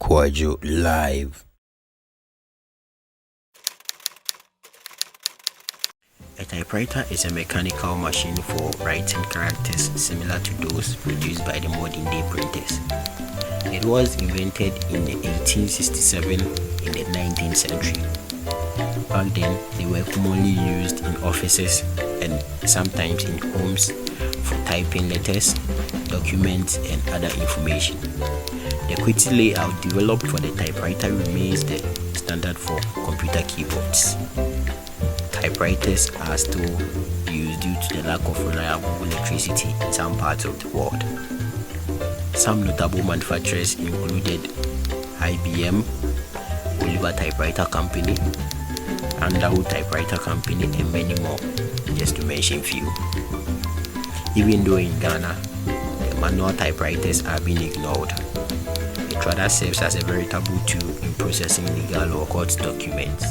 Poajo live. A typewriter is a mechanical machine for writing characters similar to those produced by the modern day printers. It was invented in 1867 in the 19th century. Back then, they were commonly used in offices and sometimes in homes for typing letters, documents, and other information. The QWERTY layout developed for the typewriter remains the standard for computer keyboards. Typewriters are still used due to the lack of reliable electricity in some parts of the world. Some notable manufacturers included IBM, Oliver Typewriter Company, Underwood Typewriter Company, and many more, just to mention few. Even though in Ghana, the manual typewriters are being ignored, it rather serves as a veritable tool in processing legal or court documents.